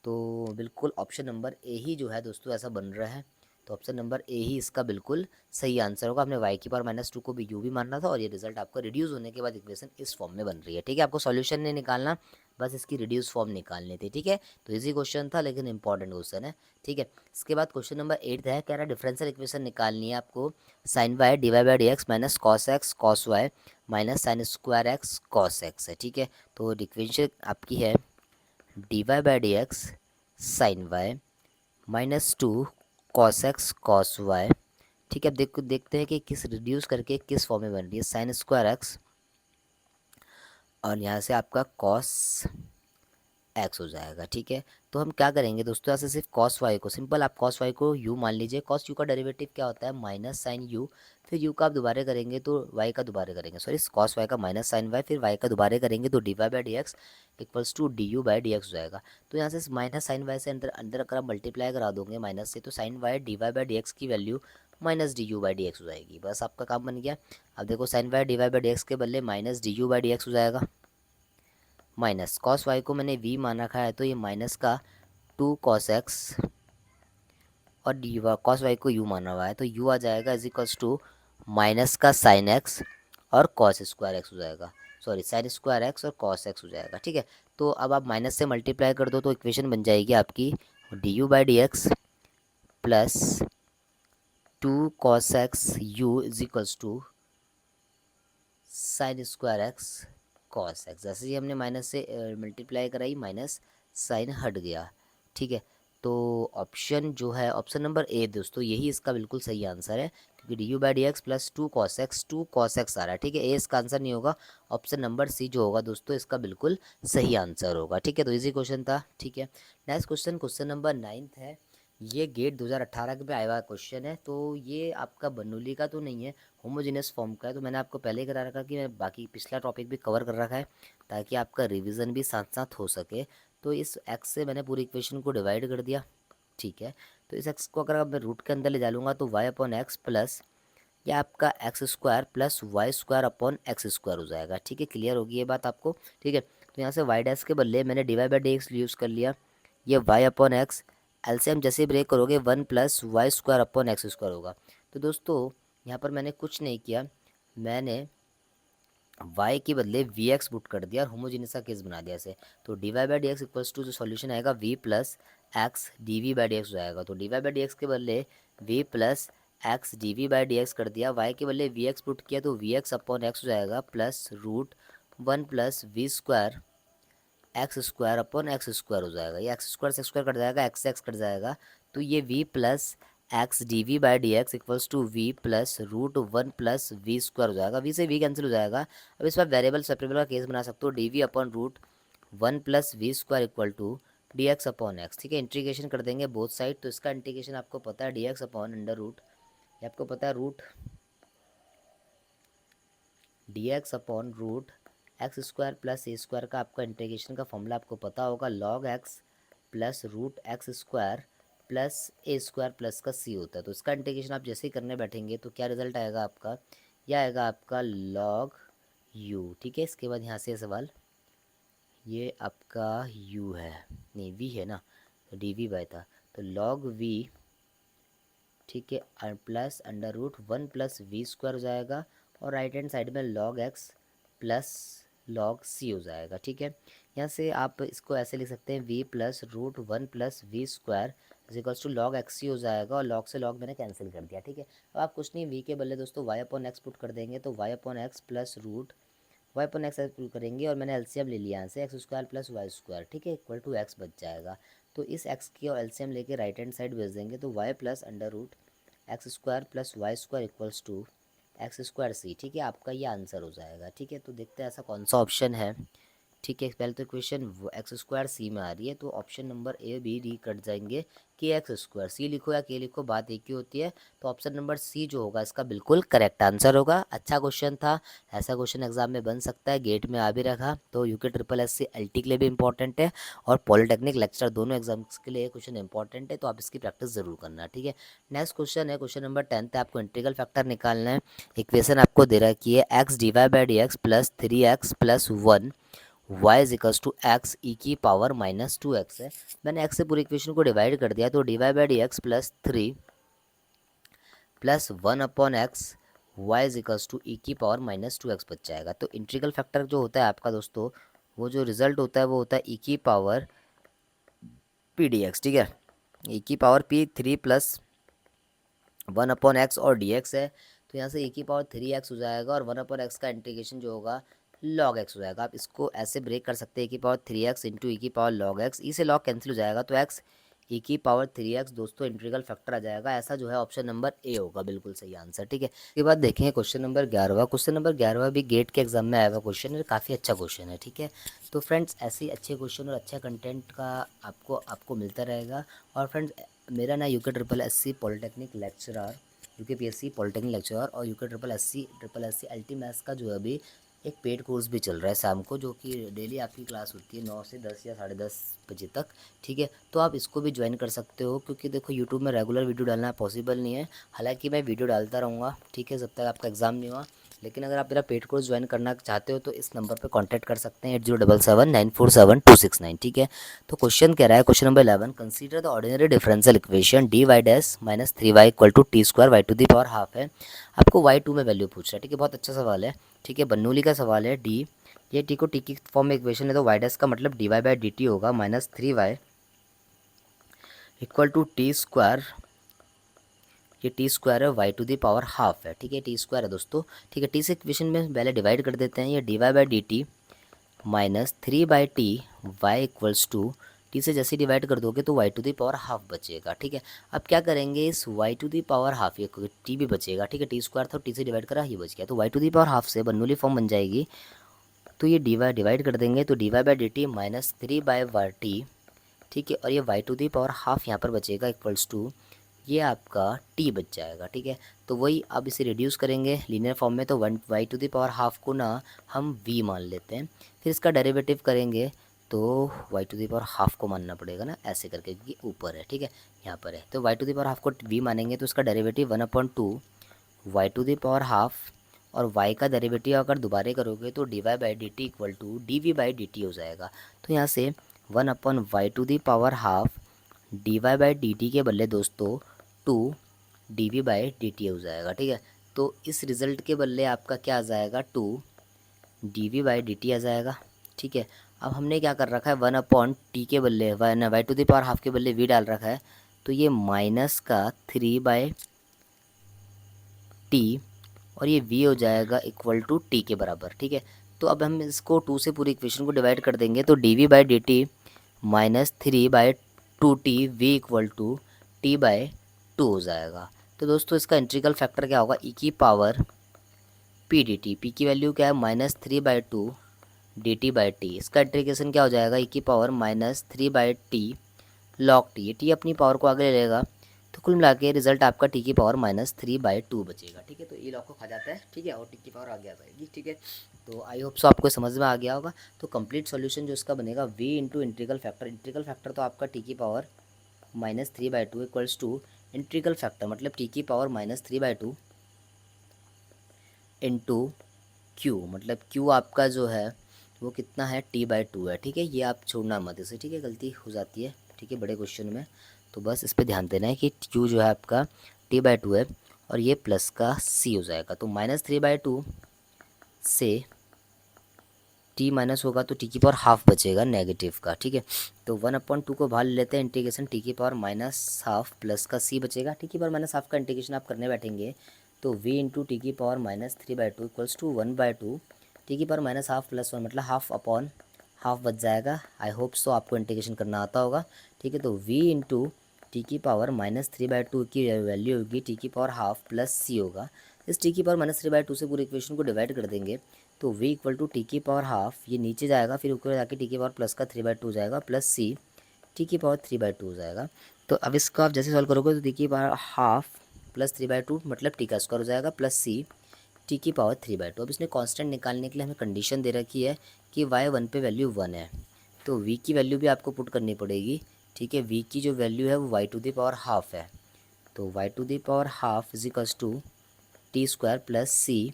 तो बिल्कुल ऑप्शन नंबर ए ही जो है दोस्तों ऐसा बन रहा है, तो ऑप्शन नंबर ए ही इसका बिल्कुल सही आंसर होगा। आपने y की पावर -2 को भी u भी मानना था, और ये रिजल्ट आपका रिड्यूस होने के बाद इक्वेशन इस फॉर्म में बन रही है। ठीक है, आपको सॉल्यूशन नहीं निकालना, बस इसकी रिड्यूस फॉर्म निकालनी थी। ठीक है, तो इजी क्वेश्चन था, लेकिन इंपॉर्टेंट क्वेश्चन है। ठीक है, इसके बाद क्वेश्चन नंबर 8 है, कह रहा है डिफरेंशियल इक्वेशन निकालनी है आपको, sine y d Y by D x minus cos x cos y minus sine square x cos x है। ठीक है, तो इक्वेशन आपकी है d Y by D x sine y -2 cos x cos y. ठीक है, अब देखते हैं कि किस रिड्यूस करके किस फॉर्म में बन रही है, साइन स्क्वायर एक्स और यहाँ से आपका कॉस एक्स हो जाएगा। ठीक है, तो हम क्या करेंगे दोस्तों, यहाँ से सिर्फ कॉस वाई को, सिंपल आप कॉस वाई को यू मान लीजिए। कॉस यू का डेरिवेटिव क्या होता है, माइनस साइन यू, फिर यू का आप दोबारा करेंगे तो वाई का दोबारा करेंगे, सॉरी कॉस वाई का माइनस साइन वाई, फिर वाई का दोबारा करेंगे तो D Y by D x equals to d u by D x हो जाएगा। तो यहाँ से माइनस साइन वाई से अंदर अंदर अगर आप मल्टीप्लाई करा दोगे माइनस से, तो sine y d Y by D x की value minus d u by D x हो जाएगी। बस आपका काम बन गया। अब देखो sine y d Y by D x के बदले minus d u by D x हो जाएगा, माइनस कॉस वाई को मैंने वी मान रखा है तो ये माइनस का टू कॉस एक्स, और डी कॉस वाई को यू माना हुआ है तो यू आ जाएगा इज इक्वल्स टू माइनस का साइन एक्स और कॉस स्क्वायर एक्स हो जाएगा, सॉरी साइन स्क्वायर एक्स और कॉस एक्स हो जाएगा। ठीक है, तो अब आप माइनस से मल्टीप्लाई कर दो तो इक्वेशन बन जाएगी आपकी d u by D x plus two cos x u is equals to sine square x cos x. जैसे ही हमने माइनस से मल्टीप्लाई कराई माइनस साइन हट गया। ठीक है, तो ऑप्शन जो है ऑप्शन नंबर ए दोस्तों यही इसका बिल्कुल सही आंसर है, क्योंकि d u by D x plus two cos x आ रहा है। ठीक है, ए इसका आंसर नहीं होगा, ऑप्शन नंबर सी जो होगा दोस्तों इसका बिल्कुल सही आंसर होगा। ठीक है, तो इजी क्वेश्चन था। ठीक है, नेक्स्ट क्वेश्चन, क्वेश्चन नंबर 9 है। ये गेट 2018 के पे आया हुआ क्वेश्चन है, तो ये आपका बर्नौली का तो नहीं है, होमोजेनियस फॉर्म का है। तो मैंने आपको पहले ही करा रखा कि मैं बाकी पिछला टॉपिक भी कवर कर रखा है ताकि आपका रिवीजन भी साथ साथ हो सके। तो इस एक्स से मैंने पूरी इक्वेशन को डिवाइड कर दिया। ठीक है, तो इस एक्स को अगर अब मैं रूट के अंदर ले डालूंगा तो वाई अपॉन एक्स प्लस या आपका x square plus y square upon x square हो जाएगा। ठीक है, क्लियर होगी ये बात आपको। ठीक है, तो यहाँ से वाई डैश के बदले मैंने d Y by D x use कर लिया, ये वाई अपॉन एक्स, एलसीएम जैसे ही ब्रेक करोगे one plus y square upon x square होगा। तो दोस्तों यहाँ पर मैंने कुछ नहीं किया, मैंने y के बदले वी एक्स पुट कर दिया और होमोजीनियस का केस बना दिया इसे। तो D Y by D x equals to जो सॉल्यूशन आएगा v plus x d we by D x हो जाएगा। तो D Y by D x के बदले v plus x d we by D x कर दिया, y के बदले वी एक्स पुट किया तो वी एक्स अपॉन एक्स हो जाएगा plus root one plus v square x square upon x square हो जाएगा। ये एक्स स्क्वायर से स्क्वायर कट जाएगा, एक्स से एक्स कट जाएगा, तो ये v plus x d we by D x equals to v plus root one plus v square हो जाएगा। वी से वी कैंसिल हो जाएगा। अब इस बार वेरिएबल सेपरेबल का केस बना सकते हो, d v upon root one plus v square equal to d x upon x. ठीक है, इंटीग्रेशन कर देंगे बोथ साइड, तो इसका इंटीग्रेशन आपको पता है D x upon under root, ये आपको पता है root D x upon root x square plus A square का आपका इंटीग्रेशन का फॉर्मूला आपको पता होगा, log x plus root x square plus A square plus का सी होता है। तो इसका इंटीग्रेशन आप जैसे ही करने बैठेंगे तो क्या रिजल्ट आएगा आपका, यह आएगा आपका लॉग यू। ठीक है, इसके बाद यहाँ से सवाल, ये आपका यू है, नहीं वी है ना, तो डी वी बाय था, तो लॉग वी, ठीक है, plus under root one plus v square हो जाएगा, और राइट हैंड साइड में log x plus log c हो जाएगा। ठीक है, यहाँ से आप इसको ऐसे लिख सकते हैं v plus root one plus v square equals to log x c हो जाएगा, और लॉग से लॉग मैंने कैंसिल कर दिया। ठीक है, अब आप कुछ नहीं, वी के बदले दोस्तों वाई अपॉन एक्स पुट कर देंगे, तो y upon x plus root y upon x put करेंगे, और मैंने एलसीएम ले लिया यहाँ से x square plus y square. ठीक है, इक्वल टू एक्स बच जाएगा। तो इस एक्स की और एलसीएम लेके राइट हैंड साइड भेज देंगे, तो y plus under root x square plus y square equals to x square c. ठीक है, आपका ये आंसर हो जाएगा। ठीक है, तो देखते हैं ऐसा कौन सा ऑप्शन है। ठीक है, पहले तो इक्वेशन एक्स स्क्वायर सी में आ रही है, तो option number A B D cut जाएंगे, के एक्स स्क्वायर सी लिखो या के लिखो बात एक ही होती है। तो ऑप्शन नंबर सी जो होगा इसका बिल्कुल करेक्ट आंसर होगा। अच्छा क्वेश्चन था, ऐसा क्वेश्चन एग्जाम में बन सकता है, गेट में आ भी रखा, तो UK triple S C L T के लिए भी इंपॉर्टेंट है और पॉलिटेक्निक लेक्चर दोनों एग्जाम्स के लिए ये क्वेश्चन इंपॉर्टेंट है, तो आप इसकी प्रैक्टिस जरूर करना। ठीक है, नेक्स्ट क्वेश्चन है क्वेश्चन नंबर 10 है, आपको इंटीग्रल फैक्टर निकालना है। इक्वेशन आपको दे रखी है x d Y by D x plus three x plus one y is equals to x e की पावर माइनस टू एक्स है। मैंने x से पूरी इक्वेशन को डिवाइड कर दिया, तो D Y by D x plus three plus one upon x Y is equals to e की पावर माइनस टू एक्स बच जाएगा। तो इंटीग्रल फैक्टर जो होता है आपका दोस्तों, वो जो रिजल्ट होता है वो होता है ई की पावर पी डी एक्स। ठीक है, ई की power P three plus one upon x और डी एक्स है, तो यहाँ से ई की पावर थ्री एक्स हो जाएगा, और वन अपॉन एक्स का इंटीग्रेशन जो होगा लॉग एक्स हो जाएगा। आप इसको ऐसे ब्रेक कर सकते हैं, ई की पावर थ्री एक्स इंटू ई की पावर लॉग एक्स, ई से लॉग कैंसिल हो जाएगा, तो एक्स ई की पावर 3x दोस्तों इंटीग्रल फैक्टर आ जाएगा। ऐसा जो है ऑप्शन नंबर ए होगा बिल्कुल सही आंसर। ठीक है, इसके बाद देखेंगे क्वेश्चन नंबर 11। क्वेश्चन नंबर 11 भी गेट के एग्जाम में आया हुआ क्वेश्चन है, काफ़ी अच्छा क्वेश्चन है। ठीक है, तो फ्रेंड्स ऐसे ही अच्छे क्वेश्चन और अच्छा कंटेंट का आपको मिलता रहेगा। और फ्रेंड्स मेरा ना UK triple S C polytechnic lecturer, UK P S C polytechnic lecturer और यूके ट्रिपल एस सी अल्टी मैथ्स का जो है अभी एक पेड कोर्स भी चल रहा है शाम को, जो कि डेली आपकी क्लास होती है 9 से 10 या 10:30 बजे तक। ठीक है, तो आप इसको भी ज्वाइन कर सकते हो, क्योंकि देखो यूट्यूब में रेगुलर वीडियो डालना पॉसिबल नहीं है। हालांकि मैं वीडियो डालता रहूँगा, ठीक है, जब तक आपका एग्ज़ाम नहीं हुआ। लेकिन अगर आप मेरा पेड कोर्स ज्वाइन करना चाहते हो तो इस नंबर पर कॉन्टैक्ट कर सकते हैं 8077947269। ठीक है, तो क्वेश्चन कह रहा है question number 11, consider the ordinary differential equation D y dash minus 3y equal to t square y to the power half है। आपको y2 में वैल्यू पूछ रहा है। ठीक है, बहुत अच्छा सवाल है। ठीक है, बर्नौली का सवाल है। डी, ये टी को टी की फॉर्म में इक्वेशन है, तो वाई डैश का मतलब d Y by d t होगा minus 3y equal to t square. ये टी स्क्वायर है, y to the power half है। ठीक है, टी स्क्वायर है दोस्तों। ठीक है, टी से इक्वेशन में पहले डिवाइड कर देते हैं। ये d Y by d t minus 3/t y equals to, t से जैसे डिवाइड कर दोगे तो Y to the power half बचेगा। ठीक है, अब क्या करेंगे, इस y to the power half, ये टी भी बचेगा। ठीक है, टी स्क्वायर था, टी से डिवाइड करा, ये बच गया, तो Y to the power half से बर्नौली फॉर्म बन जाएगी। तो ये डिवाइड कर देंगे तो D Y by d t minus 3/टी। ठीक है, और ये y to the power half यहाँ पर बचेगा इक्वल्स टू, ये आपका टी बच जाएगा। ठीक है, तो वही अब इसे रिड्यूस करेंगे लीनियर फॉर्म में, तो one y to the power half को ना हम वी मान लेते हैं। फिर इसका डेरिवेटिव करेंगे तो Y to the power half को मानना पड़ेगा ना, ऐसे करके, क्योंकि ऊपर है। ठीक है, यहाँ पर है, तो Y to the power half को वी मानेंगे तो इसका derivative 1/2 y to the power half, और y का डेरिवेटिव अगर दोबारा करोगे तो D Y by d t equal to D we by d t हो जाएगा। तो यहाँ से 1/y2 d Y by d t के बदले दोस्तों 2 d we by d t हो जाएगा। ठीक है, तो इस रिज़ल्ट के बदले आपका क्या आ जाएगा, 2 d we by d t आ जाएगा। ठीक है, अब हमने क्या कर रखा है, 1/t के बदले y to the power half के बदले v डाल रखा है, तो ये माइनस का 3/t, और ये v हो जाएगा इक्वल टू t के बराबर। ठीक है, तो अब हम इसको 2 से पूरी इक्वेशन को डिवाइड कर देंगे, तो d we by d t minus 3/2t v equal to t/2 हो जाएगा। तो दोस्तों इसका इंटीग्रल फैक्टर क्या होगा, e की power p D T, P की वैल्यू क्या है -3/2 डी टी बाई टी, इसका इंटीग्रेशन क्या हो जाएगा, e की पावर -3/t log t, ये t अपनी पावर को आगे ले लेगा, तो कुल मिला के रिजल्ट आपका t की पावर -3/2 बचेगा। ठीक है, तो ये लॉग को खा जाता है। ठीक है, और t की पावर आगे आ जाएगी। ठीक है, तो आई होप सो आपको समझ में आ गया होगा। तो कंप्लीट सॉल्यूशन जो इसका बनेगा v into integral factor, integral factor तो आपका t की power -3/2 equals to integral factor मतलब t की पावर -3/2 इंटू q, मतलब q आपका जो है वो कितना है, t/2 है। ठीक है, ये आप छोड़ना मत इसे। ठीक है, गलती हो जाती है। ठीक है, बड़े क्वेश्चन में तो बस इस पर ध्यान देना है कि q जो है आपका t/2 है, और ये प्लस का c हो जाएगा। तो -3/2 से t माइनस होगा तो t की पावर हाफ बचेगा नेगेटिव का। ठीक है, तो 1/2 को बाहर ले लेते हैं, इंटीग्रेशन t की पावर -हाफ प्लस का c बचेगा। t की पावर -हाफ का इंटीग्रेशन आप करने बैठेंगे तो v इंटू टी की पावर -3/2 इक्वल्स टू 1/2 टी की पावर -हाफ प्लस 1 मतलब हाफ अपॉन हाफ बच जाएगा। आई होप सो आपको इंटीग्रेशन करना आता होगा। ठीक है, तो v इंटू टी की पावर -3/2 की वैल्यू होगी टी की पावर हाफ प्लस c होगा। इस टी की पावर -3/2 से पूरे इक्वेशन को डिवाइड कर देंगे तो v इक्वल टू टी की पावर हाफ, ये नीचे जाएगा, फिर ऊपर जाके टी की पावर प्लस का 3/2 हो जाएगा, प्लस c टी की पावर 3/2 हो जाएगा। तो अब इसको आप जैसे सॉल्व करोगे तो टी की पावर हाफ प्लस 3/2 मतलब टी का स्क्वायर हो जाएगा, प्लस c टी की पावर 3/2। अब इसने कांस्टेंट निकालने के लिए हमें कंडीशन दे रखी है कि y1 पे वैल्यू 1 है, तो v की वैल्यू भी आपको पुट करनी पड़ेगी। ठीक है, v की जो वैल्यू है वो y to the power half है, तो y to the power half is equals to t square plus c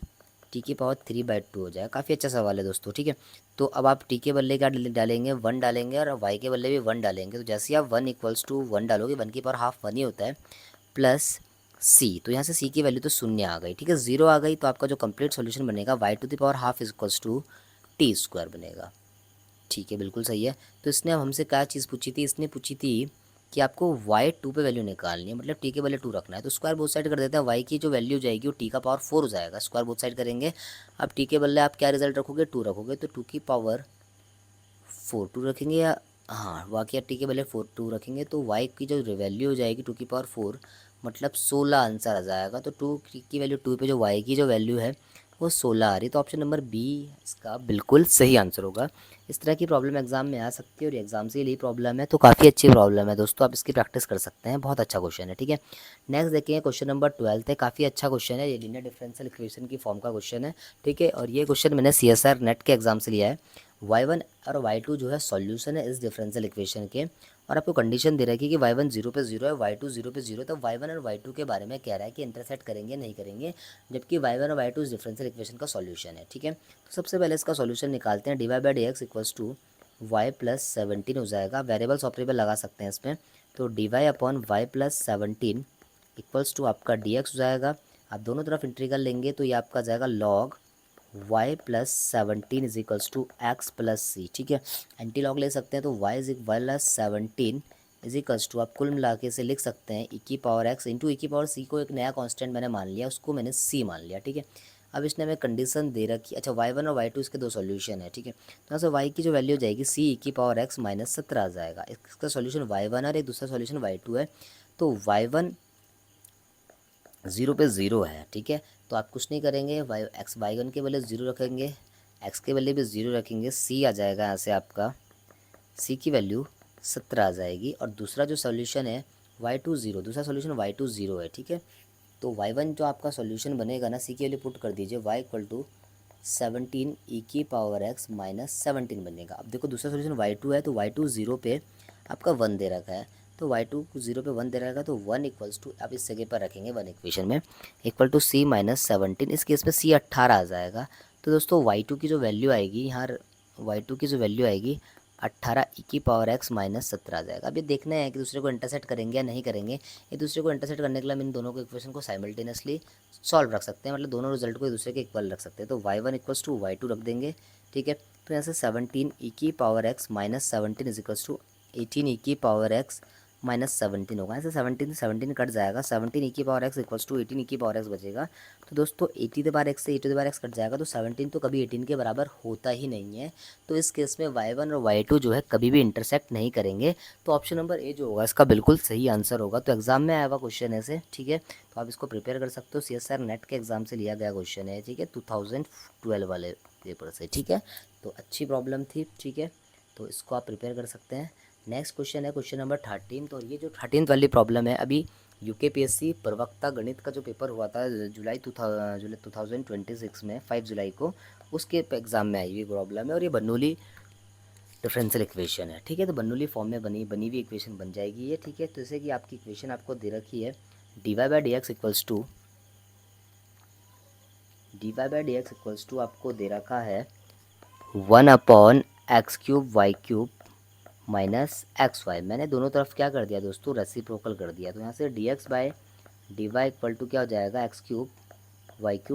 t की पावर 3/2 हो जाएगा। काफ़ी अच्छा सवाल है दोस्तों। ठीक है, तो अब आप टी के बदले क्या डालेंगे, 1 डालेंगे, और वाई के बदले भी 1 डालेंगे। तो जैसे ही आप 1 इक्वल्स टू 1 डालोगे, 1 की पावर हाफ 1 ही होता है, प्लस सी, तो यहाँ से सी की वैल्यू तो शून्य आ गई। ठीक है, 0 आ गई, तो आपका जो कंप्लीट सॉल्यूशन बनेगा y to the power half is equals to t square बनेगा। ठीक है, बिल्कुल सही है। तो इसने अब हमसे क्या चीज़ पूछी थी, इसने पूछी थी कि आपको y2 पे वैल्यू निकालनी है, मतलब t के बदले 2 रखना है। तो स्क्वायर बोथ साइड कर देते हैं, y की जो वैल्यू जाएगी वो t का पावर 4 हो जाएगा, स्क्वायर बोथ साइड करेंगे। अब t के बदले आप क्या रिजल्ट रखोगे, 2 रखोगे, तो 2 की पावर 4 2 रखेंगे, या हाँ, वाकई टी के पहले 2 रखेंगे तो वाई की जो वैल्यू हो जाएगी 2 की पावर 4, मतलब 16 आंसर आ जाएगा। तो 2 की वैल्यू 2 पे जो वाई की जो वैल्यू है वो 16 आ रही है। तो ऑप्शन नंबर बी इसका बिल्कुल सही आंसर होगा। इस तरह की प्रॉब्लम एग्जाम में आ सकती है और एग्जाम से यही प्रॉब्लम है, तो काफ़ी अच्छी प्रॉब्लम है दोस्तों, आप इसकी प्रैक्टिस कर सकते हैं। बहुत अच्छा क्वेश्चन है, ठीक है। नेक्स्ट देखेंगे, क्वेश्चन नंबर 12 है। काफ़ी अच्छा क्वेश्चन है, ये लीनियर डिफरेंशियल इक्वेशन की फॉर्म का क्वेश्चन है, ठीक है। और ये क्वेश्चन मैंने CSR नेट के एग्जाम से लिया है। y1 और y2 जो है सॉल्यूशन है इस डिफरेंशियल इक्वेशन के, और आपको कंडीशन दे रखी है कि y1 0 पे 0 है, y2 0 पे 0, तो y1 और y2 के बारे में कह रहा है कि इंटरसेक्ट करेंगे नहीं करेंगे, जबकि y1 और y2 इस डिफरेंशियल इक्वेशन का सॉल्यूशन है, ठीक है। तो सबसे पहले इसका सॉल्यूशन निकालते हैं। dy/dx equals to Y plus 17 हो जाएगा। वेरिएबल्स ऑपरेबल लगा सकते हैं इसमें, तो dy/y+17 इक्वल्स टू आपका dx हो जाएगा। आप दोनों तरफ इंटीग्रल लेंगे तो ये आपका जाएगा log y+17 is equals to x plus c, ठीक है। एंटी लॉग ले सकते हैं, तो y+17 इज इक्वल्स टू आप कुल मिला के इसे लिख सकते हैं e⁻x इंटू e⁻c को एक नया कांस्टेंट मैंने मान लिया, उसको मैंने c मान लिया, ठीक है। अब इसने हमें कंडीशन दे रखी, अच्छा y1 और y2 इसके दो सॉल्यूशन है, ठीक है। तो यहाँ से y की जो वैल्यू हो जाएगी c e⁻x-17 आ जाएगा। इसका सॉल्यूशन y1 और एक दूसरा सॉल्यूशन y2 है। तो y1 0 पे 0 है, ठीक है। तो आप कुछ नहीं करेंगे, y1 के बदले 0 रखेंगे, x के बदले भी 0 रखेंगे, c आ जाएगा यहाँ से आपका, c की वैल्यू 17 आ जाएगी। और दूसरा जो सोल्यूशन है y2 0, दूसरा सोल्यूशन y2 0 है, ठीक है। तो y1 जो आपका सोल्यूशन बनेगा ना, c की वैल्यू पुट कर दीजिए, y = 17 e⁻x-17 बनेगा। अब देखो दूसरा सोल्यूशन y2 है, तो y2 0 पे आपका 1 दे रखा है, तो y2 को 0 पे 1 दे रखा है, तो 1 इक्वल्स टू आप इस जगह पर रखेंगे 1 इक्वेशन में, इक्वल टू c-17। इस केस में c 18 आ जाएगा। तो दोस्तों y2 की जो वैल्यू आएगी यहाँ, y2 की जो वैल्यू आएगी 18 e⁻x-17 आ जाएगा। अब ये देखना है कि दूसरे को इंटरसेक्ट करेंगे या नहीं करेंगे। एक दूसरे को इंटरसेक्ट करने के लिए हम इन दोनों को इक्वेशन को साइमल्टेनियसली सॉल्व रख सकते हैं, मतलब दोनों रिजल्ट को एक दूसरे के इक्वल रख सकते हैं। तो y1 इक्वल्स टू y2 रख देंगे, ठीक है। तो यहाँ से 17 e⁻x-17 is equals to 18 e⁻x-17 होगा। ऐसे 17 से 17 कट जाएगा, 17 e⁻x इक्वल्स टू 18 e⁻x बचेगा। तो दोस्तों 80 से e⁻x कट जाएगा, तो 17 तो कभी 18 के बराबर होता ही नहीं है। तो इस केस में y1 और y2 जो है कभी भी इंटरसेक्ट नहीं करेंगे। तो ऑप्शन नंबर ए जो होगा इसका बिल्कुल सही आंसर होगा। तो एग्जाम में आया हुआ क्वेश्चन है से, ठीक है। तो आप इसको प्रिपेयर कर सकते हो, CSR नेट के एग्जाम से लिया गया क्वेश्चन है, ठीक है, 2012 वाले पेपर से, ठीक है। तो अच्छी प्रॉब्लम थी, ठीक है। तो इसको आप प्रिपेयर कर सकते हैं। नेक्स्ट क्वेश्चन है क्वेश्चन नंबर 13। तो ये जो 13th वाली प्रॉब्लम है, अभी UKPSC प्रवक्ता गणित का जो पेपर हुआ था जुलाई 2026 में 5 जुलाई को, उसके एग्ज़ाम में आई हुई प्रॉब्लम है। और ये बर्नौली डिफरेंशियल इक्वेशन है, ठीक है। तो बर्नौली फॉर्म में बनी हुई इक्वेशन बन जाएगी ये, ठीक है। तो जैसे कि आपकी इक्वेशन आपको दे रखी है, dy/dx इक्वल्स टू आपको दे रखा है 1/x³ y³ - मैंने दोनों तरफ क्या कर दिया दोस्तों, रेसिप्रोकल कर दिया। तो यहाँ से dx/dy इक्वल टू क्या हो जाएगा, x³ y³ -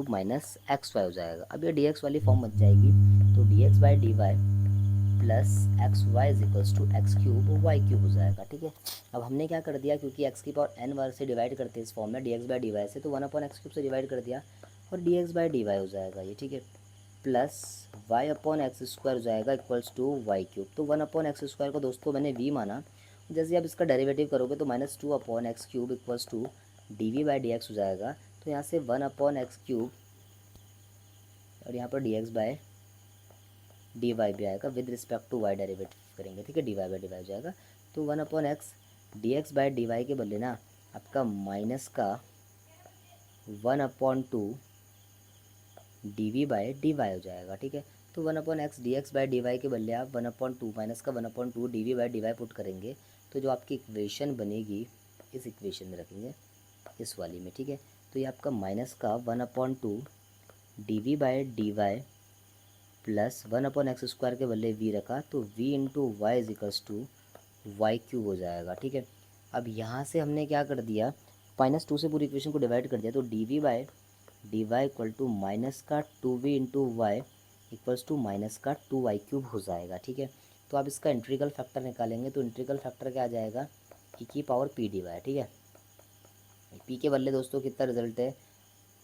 xy हो जाएगा। अब ये dx वाली फॉर्म बन जाएगी, तो dx/dy plus xy is equals to x³ हो जाएगा, ठीक है। अब हमने क्या कर दिया, क्योंकि x⁻n वर्ग से डिवाइड करते हैं इस फॉर्म में dx/dy से, तो 1/x³ से डिवाइड कर दिया और dx/dy हो जाएगा ये, ठीक है। प्लस y/x² हो जाएगा इक्वल्स टू y³। तो 1/x² को दोस्तों मैंने v माना, जैसे आप इसका डेरिवेटिव करोगे तो -2/x³ इक्वल्स टू dv/dx हो जाएगा। तो यहाँ से 1/x³ और यहाँ पर dx/dy भी आएगा, with respect to y derivative करेंगे, ठीक है, dy/dy हो जाएगा। तो 1/x dx/dy के बदले ना आपका माइनस का 1/2 dv/dy हो जाएगा, ठीक है। तो 1/x dx/dy के बदले आप 1/2 माइनस का 1/2 dv/dy पुट करेंगे, तो जो आपकी इक्वेशन बनेगी इस इक्वेशन में रखेंगे, इस वाली में, ठीक है। तो ये आपका माइनस का 1/2 dv/dy प्लस 1/x² के बदले v रखा, तो v into y is equals to y³ हो जाएगा, ठीक है। अब यहाँ से हमने क्या कर दिया, -2 से पूरी इक्वेशन को डिवाइड कर दिया, तो dv/dy इक्वल टू माइनस का 2v into y equals to minus का 2y³ हो जाएगा, ठीक है। तो आप इसका इंटीग्रल फैक्टर निकालेंगे, तो इंटीग्रल फैक्टर क्या आ जाएगा, e⁻p⁴, ठीक है। p के बदले दोस्तों कितना रिजल्ट है,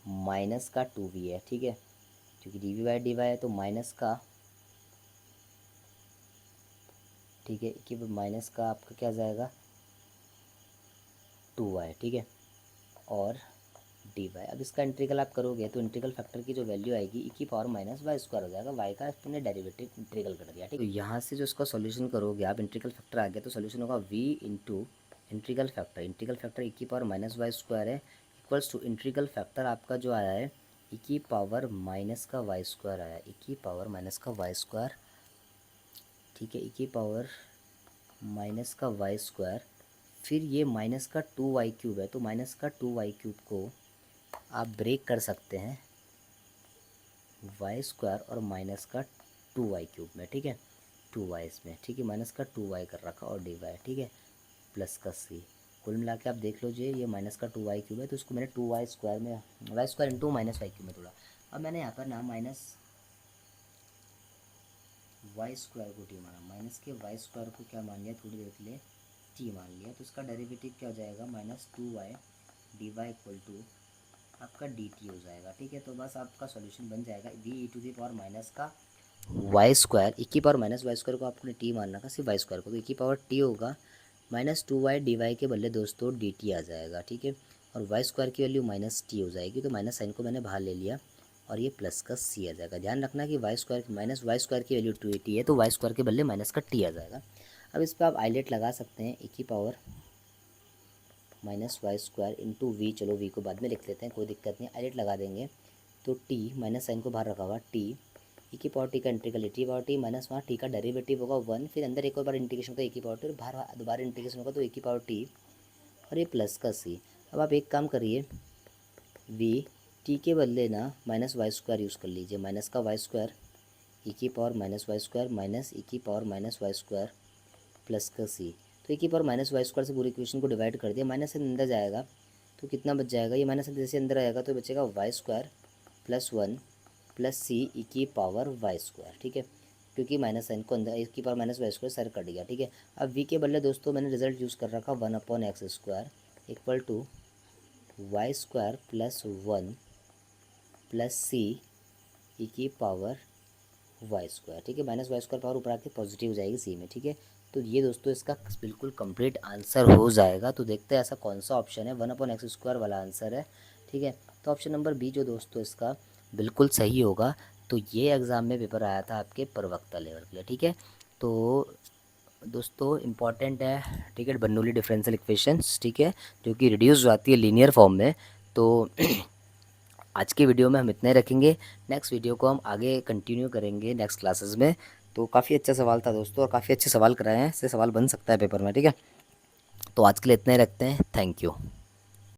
माइनस का 2v है, ठीक है, क्योंकि dv/dy है, तो माइनस का ठीक है। कि माइनस का आपका क्या जाएगा 2y, ठीक है, और dy। अब इसका इंटीग्रल आप करोगे तो इंटीग्रल फैक्टर की जो वैल्यू आएगी e की पावर माइनस वाई स्क्वायर हो जाएगा। y का हमने डेरिवेटिव इंटीग्रल कर दिया, ठीक है। तो यहाँ से जो इसका सॉल्यूशन करोगे आप, इंटीग्रल फैक्टर आ गया तो सॉल्यूशन होगा v into integral factor. Integral factor e की पावर माइनस वाई स्क्वायर है इक्वल्स टू इंटीग्रल फैक्टर आपका जो आया है e की पावर माइनस का वाई स्क्वायर आया, e की पावर माइनस का वाई स्क्वायर, ठीक है, e की पावर माइनस का वाई स्क्वायर। फिर ये माइनस का 2y क्यूब है, तो माइनस का 2y क्यूब को आप ब्रेक कर सकते हैं वाई स्क्वायर और माइनस का 2y क्यूब में, ठीक है, 2y इसमें, ठीक है, माइनस का 2y कर रखा और dy, ठीक है, प्लस का c। कुल मिला के आप देख लीजिए ये माइनस का 2y क्यूब है, तो इसको मैंने 2y स्क्वायर में y square into minus y cube में तोड़ा। अब मैंने यहाँ पर ना माइनस वाई स्क्वायर को टी माना, माइनस के वाई स्क्वायर को क्या मान लिया, थोड़ी देर के लिए टी मान लिया, तो इसका डेरिवेटिव क्या हो जाएगा minus 2y dy equal to आपका dt हो जाएगा, ठीक है। तो बस आपका सॉल्यूशन बन जाएगा v e to the power minus का वाई स्क्वायर, e की पावर माइनस वाई स्क्वायर को आपने t मानना था, सिर्फ वाई स्क्वायर को, तो e की पावर t होगा माइनस 2y dy के बदले दोस्तों dt आ जाएगा, ठीक है, और वाई स्क्वायर की वैल्यू माइनस t हो जाएगी, तो माइनस साइन को मैंने बाहर ले लिया और ये प्लस का c आ जाएगा। ध्यान रखना कि y square minus Y square की वैल्यू 280 है, तो वाई स्क्वायर के बदले माइनस का t आ जाएगा। अब इस पर आप आइलेट लगा सकते हैं, e की power minus Y square into v, चलो वी को बाद में लिख लेते हैं, कोई दिक्कत नहीं, आइलेट लगा देंगे तो टी माइनस साइन को बाहर रखा हुआ टी, ई की पावर टी का integral T power T minus वहाँ टी का डेरिवेटिव होगा 1, फिर अंदर एक और बार इंटीग्रेशन होगा e की पावर टी, और बाहर दोबारा इंटीग्रेशन होगा तो e की पावर टी और ये प्लस का सी। अब आप एक काम करिए, वी टी के बदले ना माइनस वाई स्क्वायर यूज़ कर लीजिए, माइनस का वाई स्क्वायर ई की power minus Y square minus ई की power minus Y square plus का सी। तो e की पावर माइनस वाई स्क्वायर से पूरी इक्वेशन को डिवाइड कर दिया, माइनस से अंदर जाएगा तो कितना बच जाएगा, ये माइनस जैसे अंदर आएगा तो बचेगा Y square plus 1 plus c e की पावर वाई स्क्वायर, ठीक है, क्योंकि माइनस साइन को अंदर e की power minus Y square sir cut गया, ठीक है। अब v के बदले दोस्तों मैंने रिजल्ट यूज़ कर रखा 1/x square equal to y square plus 1 plus c e की पावर वाई स्क्वायर, ठीक है, माइनस वाई स्क्वायर पावर ऊपर आके पॉजिटिव हो जाएगी सी में, ठीक है। तो ये दोस्तों इसका बिल्कुल कंप्लीट आंसर हो जाएगा। तो देखते हैं ऐसा कौन सा ऑप्शन है, 1/x स्क्वायर वाला आंसर है, ठीक है। तो ऑप्शन नंबर बी जो दोस्तों इसका बिल्कुल सही होगा। तो ये एग्ज़ाम में पेपर आया था आपके प्रवक्ता लेवल के लिए, ठीक है। तो दोस्तों इम्पॉर्टेंट है, ठीक है, बर्नौली डिफरेंशियल इक्वेशंस, ठीक है, जो कि रिड्यूस हो जाती है लीनियर फॉर्म में। तो आज की वीडियो में हम इतने रखेंगे, नेक्स्ट वीडियो को हम आगे कंटिन्यू करेंगे नेक्स्ट क्लासेस में। तो काफ़ी अच्छा सवाल था दोस्तों और काफ़ी अच्छे सवाल कराए हैं, इससे सवाल बन सकता है पेपर में, ठीक है। तो आज के लिए इतने ही रखते हैं, थैंक यू।